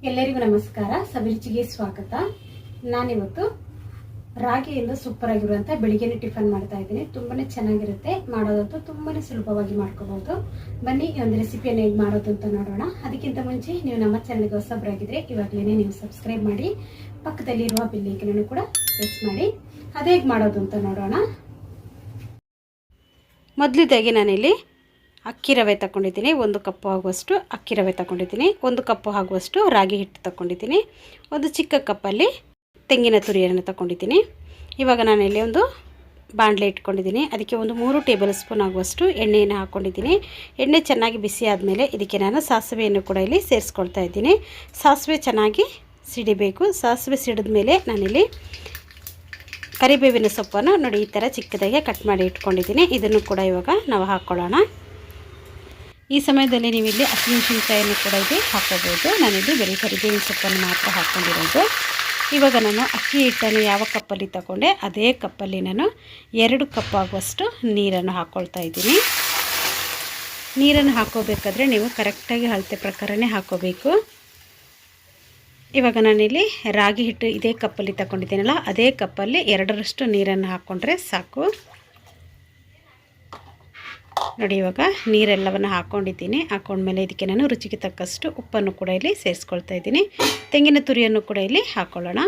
ಎಲ್ಲರಿಗೂ ನಮಸ್ಕಾರ. ಸಬಿರುಚಿಗೆ ಸ್ವಾಗತ. ನಾನಿವತ್ತು ರಾಗಿಯಿಂದ ಸೂಪರ್ ಆಗಿರುವಂತ ಬೆಳಿಗ್ಗೆ ಟಿಫನ್ ಮಾಡ್ತಾ ಇದ್ದೀನಿ. ತುಂಬಾನೇ ಚೆನ್ನಾಗಿರುತ್ತೆ, ಮಾಡೋದಂತೂ ತುಂಬಾನೇ ಸುಲಭವಾಗಿ ಮಾಡ್ಕೋಬಹುದು. ಬನ್ನಿ ಈ ಒಂದು ರೆಸಿಪಿಯನ್ನು ಹೇಗೆ ಮಾಡೋದು ಅಂತ ನೋಡೋಣ. ಅದಕ್ಕಿಂತ ಮುಂಚೆ ನೀವು ನಮ್ಮ ಚಾನೆಲ್ಗೆ ಹೊಸಬರಾಗಿದ್ರೆ ಇವಾಗಲೇ ನೀವು ಸಬ್ಸ್ಕ್ರೈಬ್ ಮಾಡಿ, ಪಕ್ಕದಲ್ಲಿರುವ ಬೆಲ್ ಐಕಾನ್ ಕೂಡ ಪ್ರೆಸ್ ಮಾಡಿ. ಅದು ಹೇಗೆ ಮಾಡೋದು ಅಂತ ನೋಡೋಣ. ಮೊದಲಿದಾಗಿ ನಾನಿಲ್ಲಿ ಅಕ್ಕಿ ರವೆ ತಗೊಂಡಿದ್ದೀನಿ. 1 ಕಪ್ ಆಗುವಷ್ಟು ಅಕ್ಕಿ ರವೆ ತಗೊಂಡಿದ್ದೀನಿ. 1 ಕಪ್ ಆಗುವಷ್ಟು ರಾಗಿ ಹಿಟ್ಟು ತಗೊಂಡಿದ್ದೀನಿ. ಒಂದು ಚಿಕ್ಕ ಕಪ್ಪಲ್ಲಿ ತೆಂಗಿನ ತುರಿಯನ್ನು ತಗೊಂಡಿದ್ದೀನಿ. ಇವಾಗ ನಾನಿಲ್ಲಿ ಒಂದು ಬಾಣಲೆ ಇಟ್ಕೊಂಡಿದ್ದೀನಿ. ಅದಕ್ಕೆ ಒಂದು 3 ಟೇಬಲ್ ಸ್ಪೂನ್ ಆಗುವಷ್ಟು ಎಣ್ಣೆಯನ್ನು ಹಾಕ್ಕೊಂಡಿದ್ದೀನಿ. ಎಣ್ಣೆ ಚೆನ್ನಾಗಿ ಬಿಸಿ ಆದಮೇಲೆ ಇದಕ್ಕೆ ನಾನು ಸಾಸಿವೆಯನ್ನು ಕೂಡ ಇಲ್ಲಿ ಸೇರಿಸ್ಕೊಳ್ತಾ ಇದ್ದೀನಿ. ಸಾಸಿವೆ ಚೆನ್ನಾಗಿ ಸಿಡಿಬೇಕು. ಸಾಸಿವೆ ಸಿಡಿದ ಮೇಲೆ ನಾನಿಲ್ಲಿ ಕರಿಬೇವಿನ ಸೊಪ್ಪನ್ನು ನೋಡಿ ಈ ಥರ ಚಿಕ್ಕದಾಗಿ ಕಟ್ ಮಾಡಿ ಇಟ್ಕೊಂಡಿದ್ದೀನಿ. ಇದನ್ನು ಕೂಡ ಇವಾಗ ನಾವು ಹಾಕ್ಕೊಳ್ಳೋಣ. ಈ ಸಮಯದಲ್ಲಿ ನೀವು ಇಲ್ಲಿ ಹಸಿಮೆಣಸಿನಕಾಯಿಯನ್ನು ಕೂಡ ಇಲ್ಲಿ ಹಾಕೋಬೋದು. ನಾನಿಲ್ಲಿ ಬರೀ ಕರಿಬೇವಿನ ಸೊಪ್ಪನ್ನು ಮಾತ್ರ ಹಾಕ್ಕೊಂಡಿರೋದು. ಇವಾಗ ನಾನು ಅಕ್ಕಿ ಹಿಟ್ಟನ್ನು ಯಾವ ಕಪ್ಪಲ್ಲಿ ತಗೊಂಡೆ ಅದೇ ಕಪ್ಪಲ್ಲಿ ನಾನು 2 ಕಪ್ ಆಗುವಷ್ಟು ನೀರನ್ನು ಹಾಕ್ಕೊಳ್ತಾ ಇದ್ದೀನಿ. ನೀರನ್ನು ಹಾಕೋಬೇಕಾದ್ರೆ ನೀವು ಕರೆಕ್ಟಾಗಿ ಅಳತೆ ಪ್ರಕಾರನೇ ಹಾಕೋಬೇಕು. ಇವಾಗ ನಾನಿಲ್ಲಿ ರಾಗಿ ಹಿಟ್ಟು ಇದೇ ಕಪ್ಪಲ್ಲಿ ತಗೊಂಡಿದ್ದೀನಲ್ಲ ಅದೇ ಕಪ್ಪಲ್ಲಿ 2ರಷ್ಟು ನೀರನ್ನು ಹಾಕ್ಕೊಂಡ್ರೆ ಸಾಕು. ನೋಡಿ ಇವಾಗ ನೀರೆಲ್ಲವನ್ನು ಹಾಕ್ಕೊಂಡಿದ್ದೀನಿ. ಹಾಕ್ಕೊಂಡ್ಮೇಲೆ ಇದಕ್ಕೆ ನಾನು ರುಚಿಗೆ ತಕ್ಕಷ್ಟು ಉಪ್ಪನ್ನು ಕೂಡ ಇಲ್ಲಿ ಸೇರಿಸ್ಕೊಳ್ತಾ ಇದ್ದೀನಿ. ತೆಂಗಿನ ತುರಿಯನ್ನು ಕೂಡ ಇಲ್ಲಿ ಹಾಕ್ಕೊಳ್ಳೋಣ.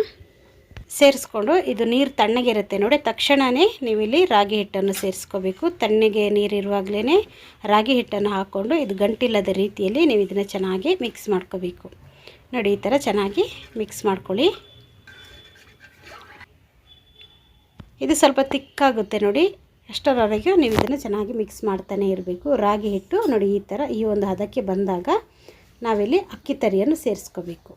ಸೇರಿಸ್ಕೊಂಡು ಇದು ನೀರು ತಣ್ಣಗಿರುತ್ತೆ ನೋಡಿ, ತಕ್ಷಣವೇ ನೀವು ಇಲ್ಲಿ ರಾಗಿ ಹಿಟ್ಟನ್ನು ಸೇರಿಸ್ಕೋಬೇಕು. ತಣ್ಣಗೆ ನೀರಿರುವಾಗಲೇ ರಾಗಿ ಹಿಟ್ಟನ್ನು ಹಾಕ್ಕೊಂಡು ಇದು ಗಂಟಿಲ್ಲದ ರೀತಿಯಲ್ಲಿ ನೀವು ಇದನ್ನು ಚೆನ್ನಾಗಿ ಮಿಕ್ಸ್ ಮಾಡ್ಕೋಬೇಕು. ನೋಡಿ ಈ ಥರ ಚೆನ್ನಾಗಿ ಮಿಕ್ಸ್ ಮಾಡ್ಕೊಳ್ಳಿ. ಇದು ಸ್ವಲ್ಪ ತಿಕ್ಕಾಗುತ್ತೆ ನೋಡಿ, ಅಷ್ಟರವರೆಗೆ ನೀವು ಇದನ್ನು ಚೆನ್ನಾಗಿ ಮಿಕ್ಸ್ ಮಾಡ್ತಾನೆ ಇರಬೇಕು. ರಾಗಿ ಹಿಟ್ಟು ನೋಡಿ ಈ ಥರ ಈ ಒಂದು ಹದಕ್ಕೆ ಬಂದಾಗ ನಾವಿಲ್ಲಿ ಅಕ್ಕಿ ತರಿಯನ್ನು ಸೇರಿಸ್ಕೋಬೇಕು.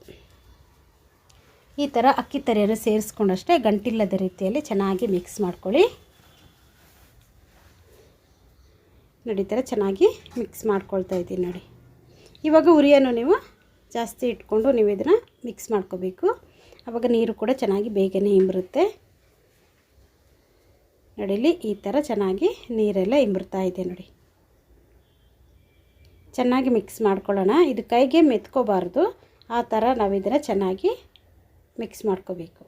ಈ ಥರ ಅಕ್ಕಿ ತರಿಯನ್ನು ಸೇರಿಸ್ಕೊಂಡಷ್ಟೇ ಗಂಟಿಲ್ಲದ ರೀತಿಯಲ್ಲಿ ಚೆನ್ನಾಗಿ ಮಿಕ್ಸ್ ಮಾಡ್ಕೊಳ್ಳಿ. ನೋಡಿ ಈ ಥರ ಚೆನ್ನಾಗಿ ಮಿಕ್ಸ್ ಮಾಡ್ಕೊಳ್ತಾ ಇದ್ದೀನಿ ನೋಡಿ. ಇವಾಗ ಉರಿಯನ್ನು ನೀವು ಜಾಸ್ತಿ ಇಟ್ಕೊಂಡು ನೀವು ಇದನ್ನು ಮಿಕ್ಸ್ ಮಾಡ್ಕೋಬೇಕು. ಆವಾಗ ನೀರು ಕೂಡ ಚೆನ್ನಾಗಿ ಬೇಗನೆ ಇಂಬರುತ್ತೆ. ನೋಡಿಲಿ ಈ ಥರ ಚೆನ್ನಾಗಿ ನೀರೆಲ್ಲ ಇಂಬರ್ತಾ ಇದೆ ನೋಡಿ. ಚೆನ್ನಾಗಿ ಮಿಕ್ಸ್ ಮಾಡ್ಕೊಳ್ಳೋಣ. ಇದು ಕೈಗೆ ಮೆತ್ಕೋಬಾರ್ದು, ಆ ಥರ ನಾವು ಇದನ್ನು ಚೆನ್ನಾಗಿ ಮಿಕ್ಸ್ ಮಾಡ್ಕೋಬೇಕು.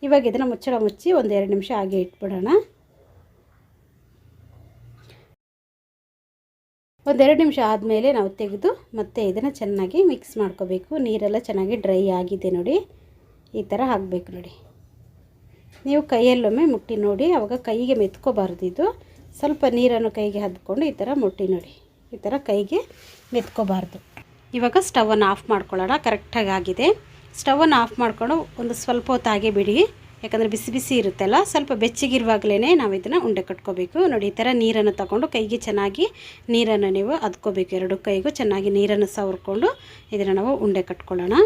ಇವಾಗ ಇದನ್ನು ಮುಚ್ಚಳ ಮುಚ್ಚಿ ಒಂದು 2 ನಿಮಿಷ ಹಾಗೆ ಇಟ್ಬಿಡೋಣ. ಒಂದು 2 ನಿಮಿಷ ಆದಮೇಲೆ ನಾವು ತೆಗೆದು ಮತ್ತೆ ಇದನ್ನು ಚೆನ್ನಾಗಿ ಮಿಕ್ಸ್ ಮಾಡ್ಕೋಬೇಕು. ನೀರೆಲ್ಲ ಚೆನ್ನಾಗಿ ಡ್ರೈ ಆಗಿದೆ ನೋಡಿ, ಈ ಥರ ಆಗಬೇಕು ನೋಡಿ. ನೀವು ಕೈಯಲ್ಲೊಮ್ಮೆ ಮುಟ್ಟಿ ನೋಡಿ, ಆವಾಗ ಕೈಗೆ ಮೆತ್ಕೋಬಾರ್ದು. ಇದು ಸ್ವಲ್ಪ ನೀರನ್ನು ಕೈಗೆ ಹದ್ಕೊಂಡು ಈ ಥರ ಮುಟ್ಟಿ ನೋಡಿ, ಈ ಥರ ಕೈಗೆ ಮೆತ್ಕೋಬಾರ್ದು. ಇವಾಗ ಸ್ಟವನ್ನು ಆಫ್ ಮಾಡ್ಕೊಳ್ಳೋಣ. ಕರೆಕ್ಟಾಗಿ ಆಗಿದೆ. ಸ್ಟವನ್ನು ಆಫ್ ಮಾಡ್ಕೊಂಡು ಒಂದು ಸ್ವಲ್ಪ ಹೊತ್ತು ಹಾಗೆ ಬಿಡಿ, ಯಾಕಂದರೆ ಬಿಸಿ ಬಿಸಿ ಇರುತ್ತಲ್ಲ. ಸ್ವಲ್ಪ ಬೆಚ್ಚಗಿರುವಾಗಲೇ ನಾವು ಇದನ್ನು ಉಂಡೆ ಕಟ್ಕೋಬೇಕು. ನೋಡಿ ಈ ಥರ ನೀರನ್ನು ತಗೊಂಡು ಕೈಗೆ ಚೆನ್ನಾಗಿ ನೀರನ್ನು ನೀವು ಅದ್ಕೋಬೇಕು. 2 ಕೈಗೂ ಚೆನ್ನಾಗಿ ನೀರನ್ನು ಸವರ್ಕೊಂಡು ಇದನ್ನು ನಾವು ಉಂಡೆ ಕಟ್ಕೊಳ್ಳೋಣ.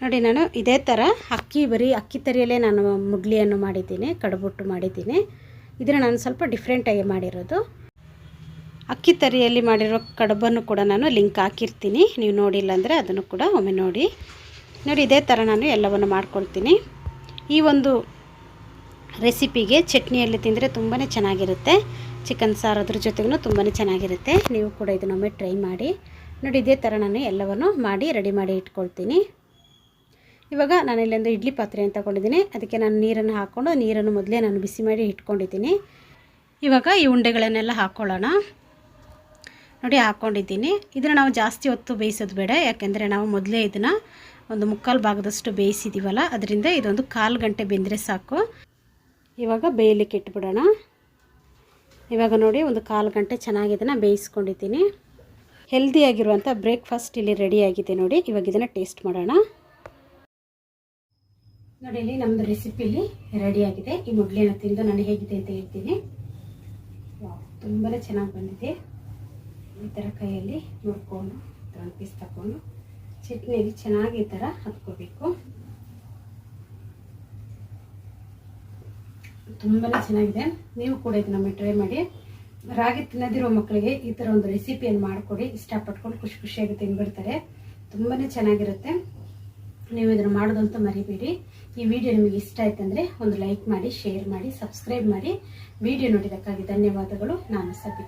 ನೋಡಿ ನಾನು ಇದೇ ಥರ ಬರೀ ಅಕ್ಕಿ ತರಿಯಲ್ಲೇ ನಾನು ಮುಡ್ಲಿಯನ್ನು ಮಾಡಿದ್ದೀನಿ, ಕಡುಬುಟ್ಟು ಮಾಡಿದ್ದೀನಿ. ಇದನ್ನು ನಾನು ಸ್ವಲ್ಪ ಡಿಫ್ರೆಂಟಾಗಿ ಮಾಡಿರೋದು. ಅಕ್ಕಿ ತರಿಯಲ್ಲಿ ಮಾಡಿರೋ ಕಡುಬನ್ನು ಕೂಡ ನಾನು ಲಿಂಕ್ ಹಾಕಿರ್ತೀನಿ, ನೀವು ನೋಡಿಲ್ಲ ಅಂದರೆ ಅದನ್ನು ಕೂಡ ಒಮ್ಮೆ ನೋಡಿ. ಇದೇ ಥರ ನಾನು ಎಲ್ಲವನ್ನು ಮಾಡ್ಕೊಳ್ತೀನಿ. ಈ ಒಂದು ರೆಸಿಪಿಗೆ ಚಟ್ನಿಯಲ್ಲಿ ತಿಂದರೆ ತುಂಬಾ ಚೆನ್ನಾಗಿರುತ್ತೆ. ಚಿಕನ್ ಸಾರು ಅದ್ರ ಜೊತೆಗೂ ತುಂಬಾ ಚೆನ್ನಾಗಿರುತ್ತೆ. ನೀವು ಕೂಡ ಇದನ್ನೊಮ್ಮೆ ಟ್ರೈ ಮಾಡಿ ನೋಡಿ. ಇದೇ ಥರ ನಾನು ಎಲ್ಲವನ್ನು ಮಾಡಿ ರೆಡಿ ಮಾಡಿ ಇಟ್ಕೊಳ್ತೀನಿ. ಇವಾಗ ನಾನು ಇಲ್ಲೊಂದು ಇಡ್ಲಿ ಪಾತ್ರೆಯನ್ನು ತಗೊಂಡಿದ್ದೀನಿ. ಅದಕ್ಕೆ ನಾನು ನೀರನ್ನು ಹಾಕ್ಕೊಂಡು ನೀರನ್ನು ಮೊದಲೇ ನಾನು ಬಿಸಿ ಮಾಡಿ ಇಟ್ಕೊಂಡಿದ್ದೀನಿ. ಇವಾಗ ಈ ಉಂಡೆಗಳನ್ನೆಲ್ಲ ಹಾಕ್ಕೊಳ್ಳೋಣ. ನೋಡಿ ಹಾಕ್ಕೊಂಡಿದ್ದೀನಿ. ಇದನ್ನು ನಾವು ಜಾಸ್ತಿ ಹೊತ್ತು ಬೇಯಿಸೋದು ಬೇಡ, ಯಾಕೆಂದರೆ ನಾವು ಮೊದಲೇ ಇದನ್ನು ಒಂದು 3/4 ಭಾಗದಷ್ಟು ಬೇಯಿಸಿದ್ದೀವಲ್ಲ, ಅದರಿಂದ ಇದೊಂದು 1/4 ಗಂಟೆ ಬೆಂದರೆ ಸಾಕು. ಇವಾಗ ಬೇಯಲಿಕ್ಕೆ ಇಟ್ಬಿಡೋಣ. ಇವಾಗ ನೋಡಿ ಒಂದು 1/4 ಗಂಟೆ ಚೆನ್ನಾಗಿ ಇದನ್ನು ಬೇಯಿಸ್ಕೊಂಡಿದ್ದೀನಿ. ಹೆಲ್ದಿಯಾಗಿರುವಂಥ ಬ್ರೇಕ್ಫಾಸ್ಟ್ ಇಲ್ಲಿ ರೆಡಿಯಾಗಿದೆ ನೋಡಿ. ಇವಾಗ ಇದನ್ನು ಟೇಸ್ಟ್ ಮಾಡೋಣ. ನೋಡಿ ಇಲ್ಲಿ ನಮ್ಮದು ರೆಸಿಪಿಲಿ ರೆಡಿಯಾಗಿದೆ. ಈ ಮುಡ್ಲಿಯನ್ನು ತಿಂದು ನಾನು ಹೇಗಿದೆ ಅಂತ ಹೇಳ್ತೀನಿ. ತುಂಬಾ ಚೆನ್ನಾಗಿ ಬಂದಿದೆ. ಈ ಥರ ಕೈಯಲ್ಲಿ ಮುಡ್ಕೊಂಡು ಒಂದು ಪೀಸ್ ತಗೊಂಡು ಚಟ್ನಿಯಲ್ಲಿ ಚೆನ್ನಾಗಿ ಈ ಥರ ಹತ್ಕೋಬೇಕು. ತುಂಬಾ ಚೆನ್ನಾಗಿದೆ. ನೀವು ಕೂಡ ಇದನ್ನ ಟ್ರೈ ಮಾಡಿ. ರಾಗಿ ತಿನ್ನದಿರೋ ಮಕ್ಕಳಿಗೆ ಈ ಥರ ಒಂದು ರೆಸಿಪಿಯನ್ನು ಮಾಡಿಕೊಡಿ. ಇಷ್ಟಪಟ್ಕೊಂಡು ಖುಷಿ ಖುಷಿಯಾಗಿ ತಿಂದ್ಬಿಡ್ತಾರೆ. ತುಂಬಾ ಚೆನ್ನಾಗಿರುತ್ತೆ. ನೀವು ಇದನ್ನು ಮಾಡೋದಂತೂ ಮರಿಬೇಡಿ. ಈ ವಿಡಿಯೋ ನಿಮಗೆ ಇಷ್ಟ ಆಯ್ತಂದ್ರೆ ಒಂದು ಲೈಕ್ ಮಾಡಿ, ಶೇರ್ ಮಾಡಿ, ಸಬ್ಸ್ಕ್ರೈಬ್ ಮಾಡಿ. ವಿಡಿಯೋ ನೋಡಿದ್ದಕ್ಕಾಗಿ ಧನ್ಯವಾದಗಳು. ನಾನು ಸಬಿ.